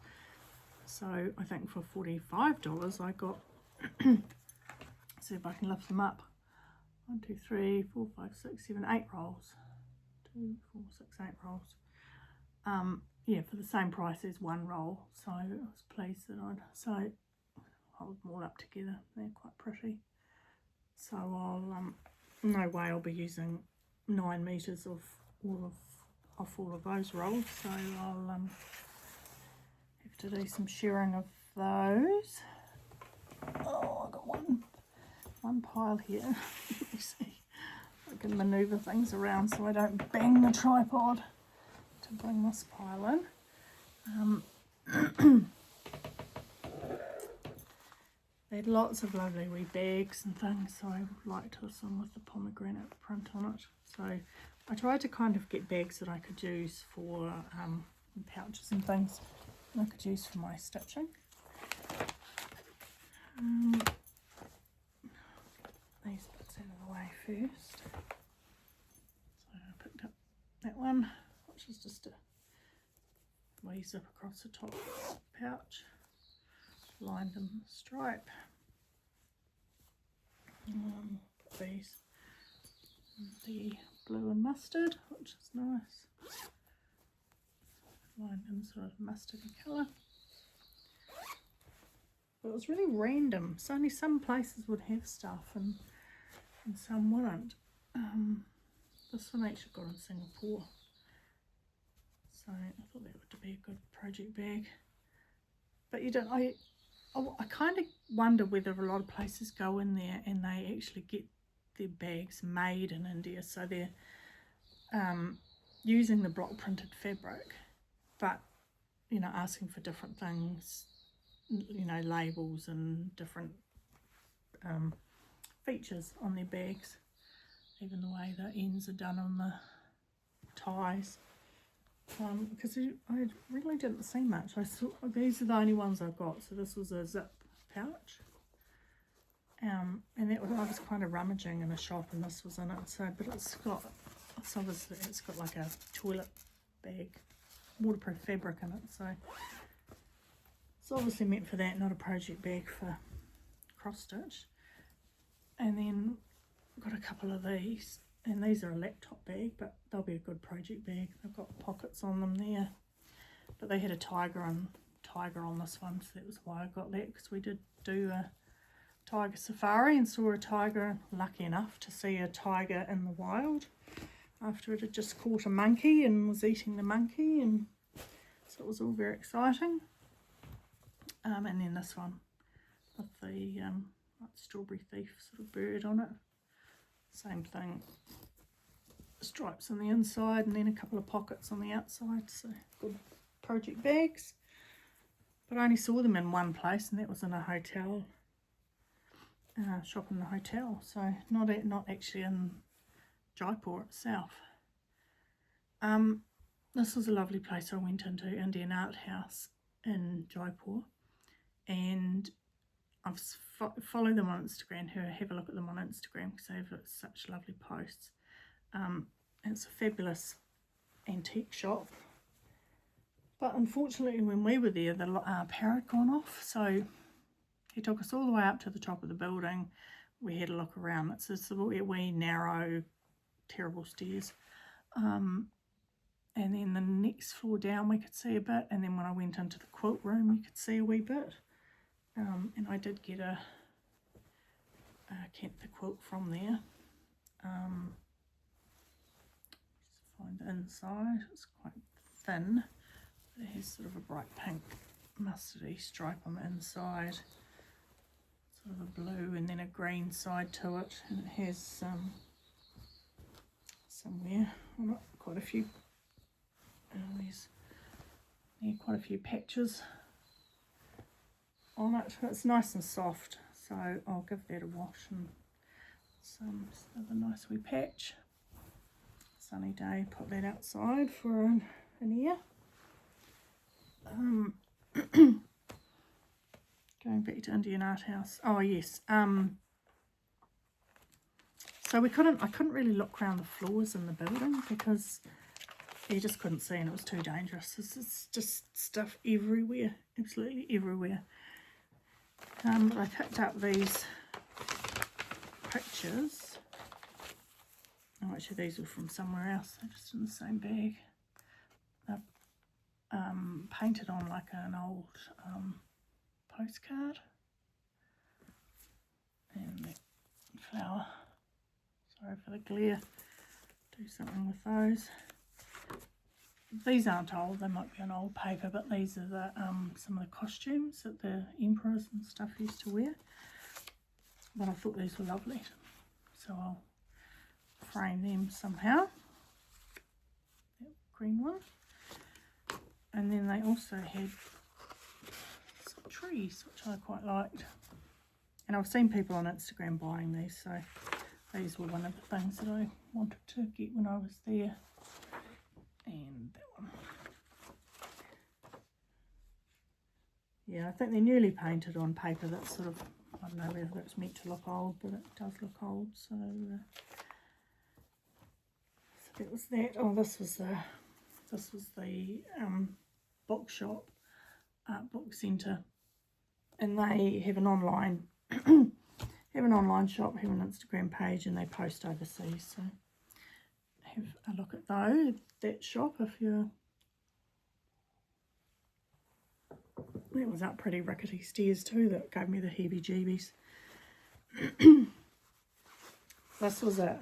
So I think for $45 I got, see if I can lift them up, 1, 2, 3, 4, 5, 6, 7, 8 rolls, 2, 4, 6, 8 rolls, yeah, for the same price as one roll. So I was pleased that I'd hold them all up together. They're quite pretty. So I'll no way I'll be using 9 metres of all of those rolls, so I'll have to do some sharing of those. Oh, I've got one pile here. Let me see. I can manoeuvre things around so I don't bang the tripod to bring this pile in. They had lots of lovely wee bags and things, so I liked this one with the pomegranate print on it. So I tried to kind of get bags that I could use for pouches and things that I could use for my stitching. These bits out of the way first. So I picked up that one, which is just a wee zip across the top pouch, lined in the stripe. These, the blue and mustard, which is nice, lined in sort of mustardy colour. But it was really random, so only some places would have stuff and some wouldn't. This one actually got in Singapore. thought that would be a good project bag. But you don't, I kind of wonder whether a lot of places go in there and they actually get their bags made in India, so they're using the block printed fabric, but you know, asking for different things, you know, labels and different features on their bags, even the way the ends are done on the ties. Because I really didn't see much. I saw these are the only ones I've got. So this was a zip pouch, and that was, I was kind of rummaging in a shop, and this was in it. So, but it's obviously it's got like a toilet bag, waterproof fabric in it. So it's obviously meant for that, not a project bag for cross stitch. And then got a couple of these. And these are a laptop bag, but they'll be a good project bag. They've got pockets on them there. But they had a tiger on this one, so that was why I got that, because we did do a tiger safari and saw a tiger. Lucky enough to see a tiger in the wild after it had just caught a monkey and was eating the monkey, and so it was all very exciting. And then this one with the like strawberry thief sort of bird on it. Same thing, stripes on the inside and then a couple of pockets on the outside, so good project bags. But I only saw them in one place, and that was in a hotel, shop in the hotel, so not actually in Jaipur itself. This was a lovely place I went into, Indian Art House in Jaipur, and I've followed them on Instagram, have a look at them on Instagram because they have such lovely posts. It's a fabulous antique shop, but unfortunately when we were there the power had gone off, so he took us all the way up to the top of the building. We had a look around. It's a wee narrow terrible stairs, and then the next floor down we could see a bit, and then when I went into the quilt room you could see a wee bit. And I did get a Kentha quilt from there. Just find the inside. It's quite thin. It has sort of a bright pink mustardy stripe on the inside, sort of a blue and then a green side to it, and it has somewhere on it quite a few. There's quite a few patches on it. It's nice and soft, so I'll give that a wash, and some other nice wee patch. Sunny day, put that outside for an air. Going back to Indian Art House. Oh yes. So I couldn't really look around the floors in the building because you just couldn't see, and it was too dangerous. It's just stuff everywhere, absolutely everywhere. But I picked up these pictures. Oh, actually these were from somewhere else. They're just in the same bag. They're painted on like an old postcard. And that flower. Sorry for the glare. Do something with those. These aren't old, they might be an old paper, but these are the some of the costumes that the emperors and stuff used to wear. But I thought these were lovely, so I'll frame them somehow. That green one. And then they also had some trees, which I quite liked. And I've seen people on Instagram buying these, so these were one of the things that I wanted to get when I was there. And that one. Yeah, I think they're newly painted on paper. That's sort of, I don't know whether it's meant to look old, but it does look old. So, so that was that. Oh, this was the bookshop, art book centre, and they have an online shop, have an Instagram page, and they post overseas. So have a look at that shop if you're. That was up pretty rickety stairs too, that gave me the heebie-jeebies. This was a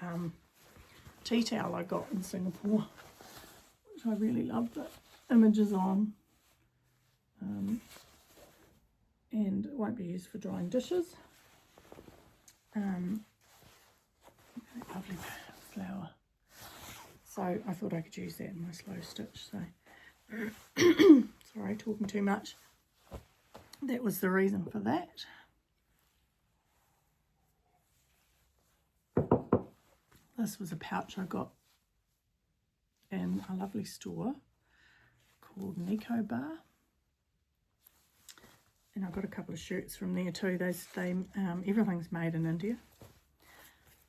tea towel I got in Singapore, which I really loved it. images on, and it won't be used for drying dishes. Lovely flower. So I thought I could use that in my slow stitch. So sorry, talking too much. That was the reason for that. This was a pouch I got in a lovely store called Nico Bar, and I got a couple of shirts from there too. Everything's made in India.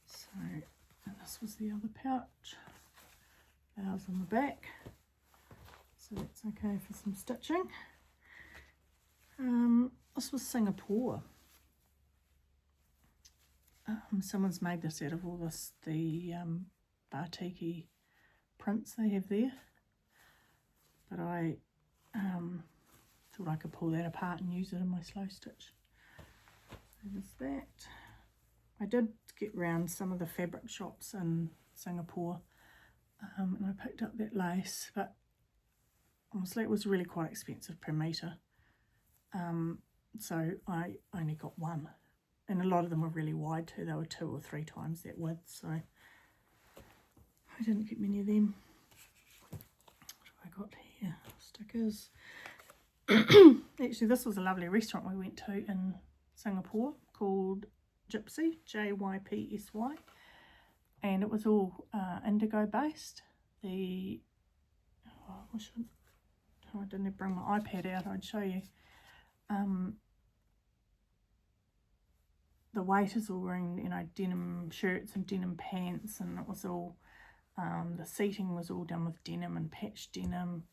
So, and this was the other pouch. Flowers on the back, so that's okay for some stitching. This was Singapore. Someone's made this out of all the batiki prints they have there, but I thought I could pull that apart and use it in my slow stitch. So there's that. I did get round some of the fabric shops in Singapore, and I picked up that lace, but honestly it was really quite expensive per metre, so I only got one, and a lot of them were really wide too. They were 2 or 3 times that width, so I didn't get many of them. What have I got here? Stickers. Actually, this was a lovely restaurant we went to in Singapore called Gypsy, J-Y-P-S-Y, and it was all indigo based. I didn't bring my iPad out, I'd show you. The waiters were wearing, you know, denim shirts and denim pants, and it was all, the seating was all done with denim and patched denim.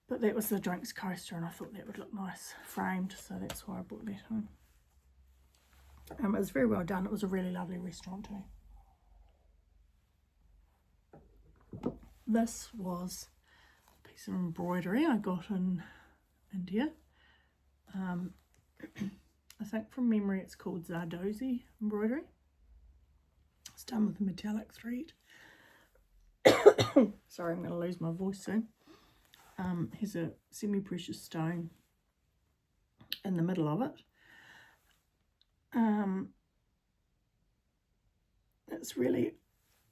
But that was the drinks coaster, and I thought that would look nice framed, so that's why I brought that home. It was very well done. It was a really lovely restaurant too. This was a piece of embroidery I got in India. I think from memory it's called Zardozi embroidery. It's done with a metallic thread. Sorry, I'm going to lose my voice soon. Here's a semi-precious stone in the middle of it. It's really,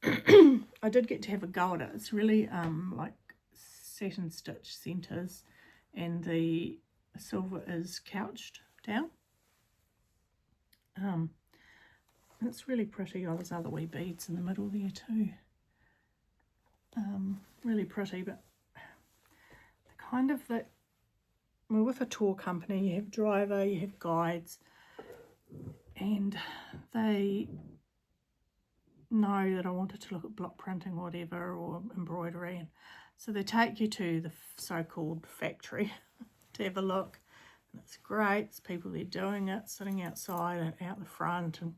I did get to have a go at it. It's really like satin stitch centres, and the silver is couched down. It's really pretty. Oh, there's other wee beads in the middle there too. Really pretty, but the kind of that, well, with a tour company, you have driver, you have guides, and they know that I wanted to look at block printing, whatever, or embroidery, and so they take you to the so-called factory to have a look, and it's great. It's people there doing it, sitting outside and out the front, and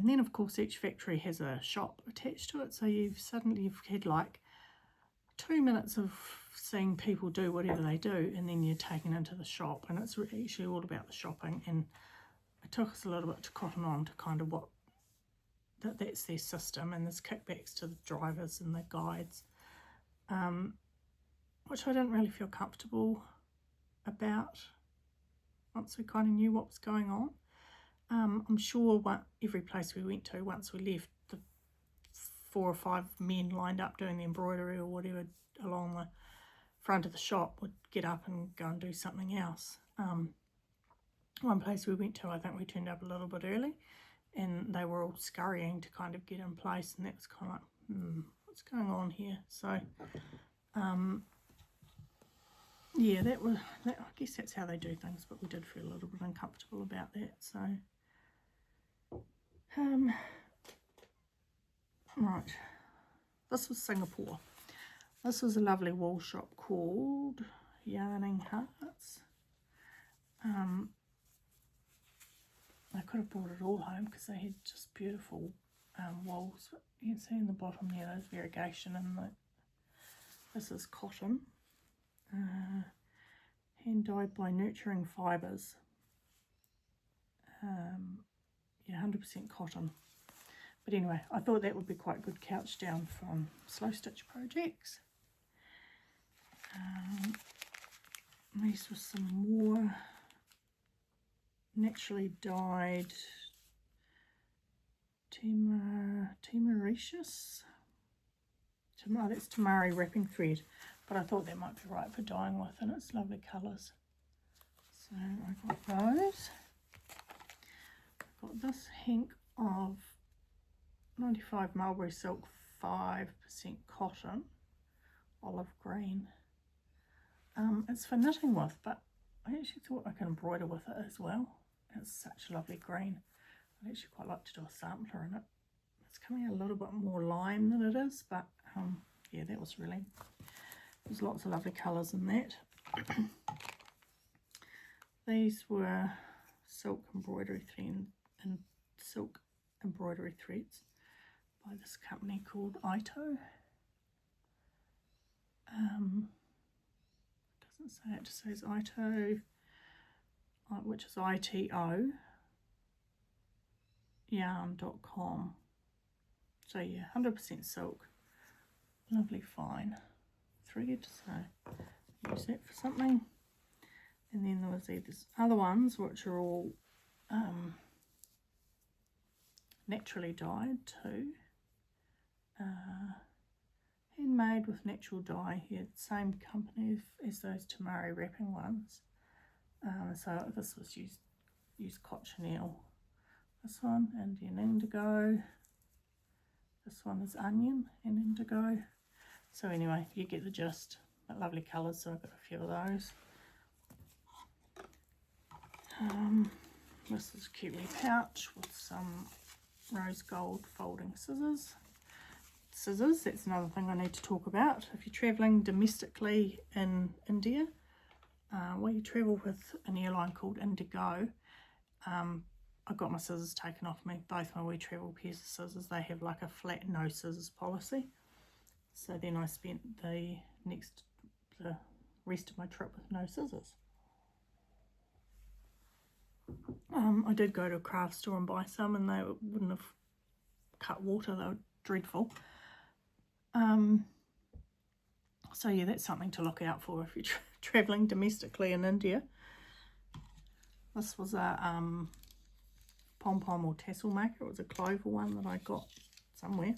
then of course each factory has a shop attached to it, so you've had like 2 minutes of seeing people do whatever they do, and then you're taken into the shop, and it's actually all about the shopping. And it took us a little bit to cotton on to kind of what that's their system, and there's kickbacks to the drivers and the guides, which I didn't really feel comfortable about once we kind of knew what was going on. I'm sure every place we went to, once we left, the 4 or 5 men lined up doing the embroidery or whatever along the front of the shop would get up and go and do something else. One place we went to, I think we turned up a little bit early, and they were all scurrying to kind of get in place, and that was kind of like, what's going on here? So yeah, I guess that's how they do things, but we did feel a little bit uncomfortable about that. So right, this was Singapore. This was a lovely wool shop called Yarning Hearts. I could have brought it all home because they had just beautiful wools. You can see in the bottom there, there's variegation in the, this is cotton, hand dyed by nurturing fibres. Yeah, 100% cotton. But anyway, I thought that would be quite good couch down from slow stitch projects. These were some more naturally dyed Timaricious. That's Tamari wrapping thread, but I thought that might be right for dyeing with, and it's lovely colours. So I got those. I got this hank of 95 mulberry silk, 5% cotton, olive green. It's for knitting with, but I actually thought I could embroider with it as well. It's such a lovely green. I'd actually quite like to do a sampler in it. It's coming a little bit more lime than it is, but yeah, that was really, there's lots of lovely colours in that. These were silk embroidery thread and silk embroidery threads by this company called Ito. Doesn't say it, just says Ito, which is ITO yarn.com. So yeah, 100% silk, lovely fine thread, so use that for something. And then there was these other ones which are all naturally dyed too, handmade with natural dye here, same company as those Tamari wrapping ones. So this was used cochineal, this one Indian indigo, this one is onion and indigo. So anyway, you get the gist. But lovely colours, so I've got a few of those. This is a cute wee pouch with some rose gold folding scissors. That's another thing I need to talk about. If you're travelling domestically in India, well, you travel with an airline called Indigo. I got my scissors taken off me, both my wee travel pairs of scissors. They have like a flat no scissors policy. So then I spent the rest of my trip with no scissors. I did go to a craft store and buy some, and they wouldn't have cut water. They were dreadful. So yeah, that's something to look out for if you're travelling domestically in India. This was a pom-pom or tassel maker. It was a clover one that I got somewhere.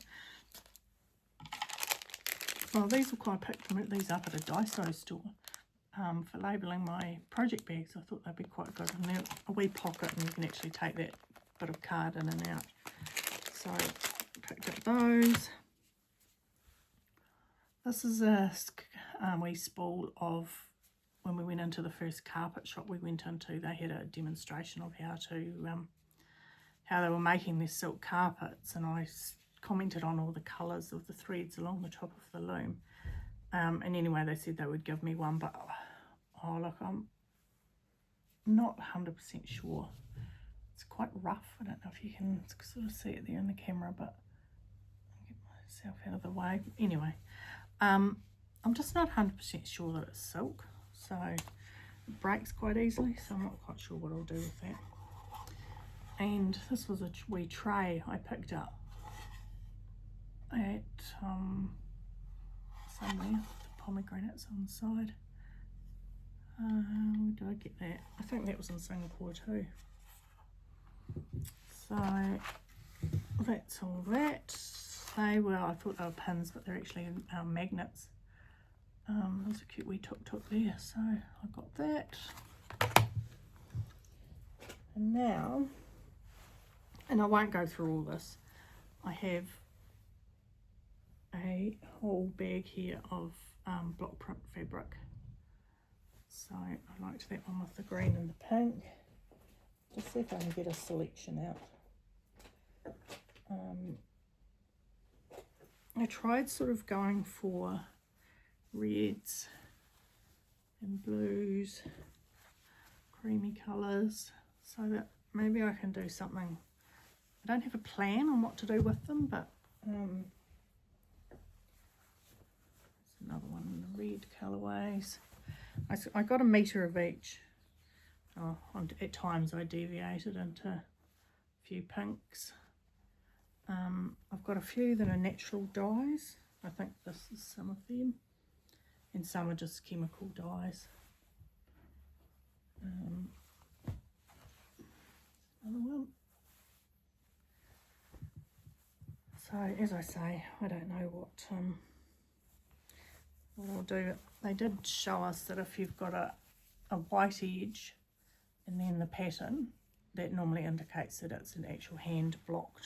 Well, these were quite, I picked these up at a Daiso store for labelling my project bags. I thought they'd be quite good, and they're a wee pocket, and you can actually take that bit of card in and out. So I picked up those. This is a wee spool of when we went into the first carpet shop we went into. They had a demonstration of how they were making their silk carpets, and I commented on all the colours of the threads along the top of the loom. And anyway, they said they would give me one, but oh look, I'm not 100% sure. It's quite rough. I don't know if you can sort of see it there in the camera, but I'll get myself out of the way. Anyway, I'm just not 100% sure that it's silk, so it breaks quite easily, so I'm not quite sure what I'll do with that. And this was a wee tray I picked up at somewhere, the pomegranates on the side. Where did I get that? I think that was in Singapore too. So that's all that. They were, I thought they were pins, but they're actually magnets. There's a cute wee tuk-tuk there, so I got that. And now, and I won't go through all this, I have a whole bag here of block print fabric. So I liked that one with the green and the pink. Just see if I can get a selection out. I tried sort of going for reds and blues, creamy colours, so that maybe I can do something. I don't have a plan on what to do with them, but there's another one in the red colourways. I got a metre of each. At times I deviated into a few pinks. I've got a few that are natural dyes. I think this is some of them. and some are just chemical dyes. Another one. So as I say, I don't know what I'll do. They did show us that if you've got a white edge and then the pattern, that normally indicates that it's an actual hand block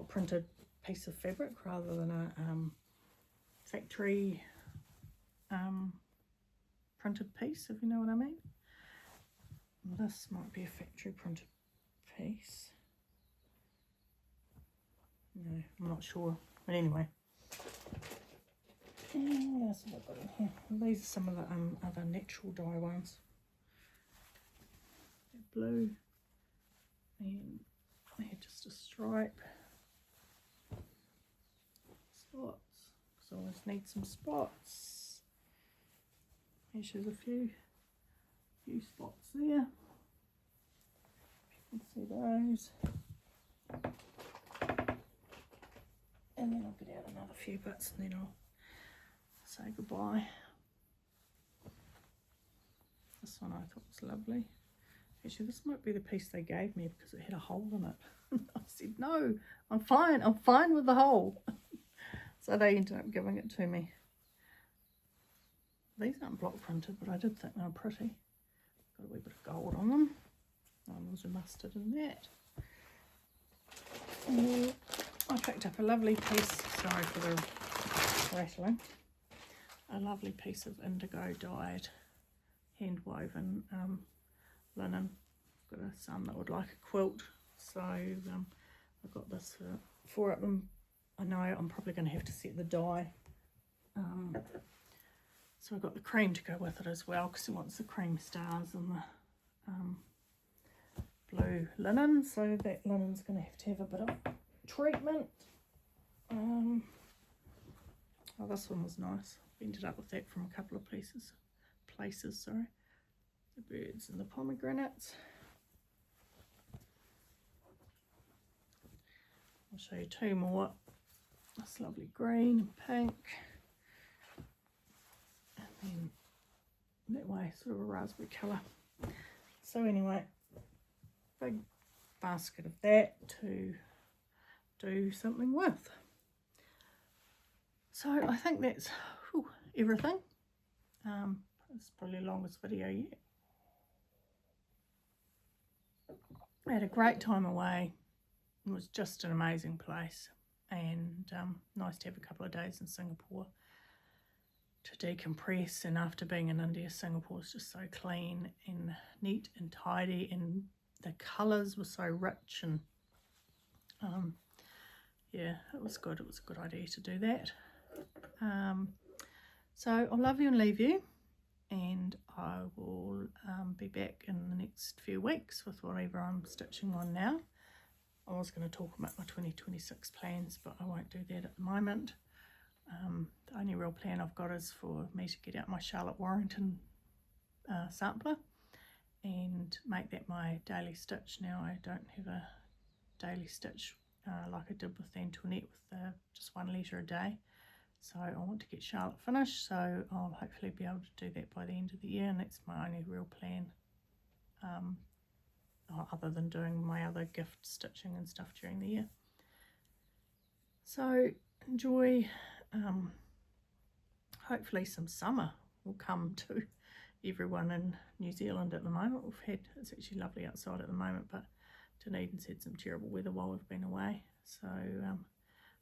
printed piece of fabric rather than a factory printed piece, if you know what I mean. This might be a factory printed piece. No, I'm not sure. But anyway. And what else have I got in here? Well, these are some of the other natural dye ones. They're blue. And they're just a stripe. Spots. Because I always need some spots. There's a few spots there. You can see those. And then I'll get out another few bits and then I'll say goodbye. This one I thought was lovely. Actually, this might be the piece they gave me because it had a hole in it. I said, no, I'm fine with the hole. So they ended up giving it to me. These aren't block printed, but I did think they were pretty. Got a wee bit of gold on them. Was a mustard in that. And I picked up a lovely piece, sorry for the rattling, a lovely piece of indigo dyed hand woven linen. I've got a son that would like a quilt, so I got this for it. I know I'm probably going to have to set the dye, so I got the cream to go with it as well because he wants the cream stars and the blue linen, so that linen's going to have a bit of treatment. Oh, this one was nice. Ended up with that from a couple of places, sorry. The birds and the pomegranates. I'll show you two more. This lovely green and pink. And then that way, sort of a raspberry colour. So anyway, big basket of that to do something with. So I think that's everything. It's probably the longest video yet. I had a great time away. It was just an amazing place, and nice to have a couple of days in Singapore to decompress. And after being in India, Singapore is just so clean and neat and tidy, and the colours were so rich, and yeah, it was good. It was a good idea to do that. So I'll love you and leave you, and I will be back in the next few weeks with whatever I'm stitching on now. I was going to talk about my 2026 plans, but I won't do that at the moment. The only real plan I've got is for me to get out my Charlotte Warrington sampler and make that my daily stitch. Now I don't have a daily stitch like I did with Antoinette with just 1 letter a day. So I want to get Charlotte finished, so I'll hopefully be able to do that by the end of the year, and that's my only real plan, other than doing my other gift stitching and stuff during the year. So enjoy. Hopefully some summer will come to everyone in New Zealand at the moment. It's actually lovely outside at the moment, but Dunedin's had some terrible weather while we've been away, so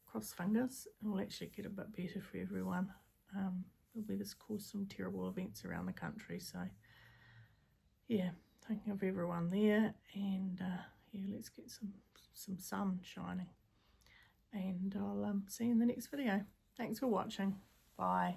cross fingers, it'll actually get a bit better for everyone. The weather's caused some terrible events around the country, so yeah, thinking of everyone there, and yeah, let's get some sun shining, and I'll see you in the next video. Thanks for watching. Bye.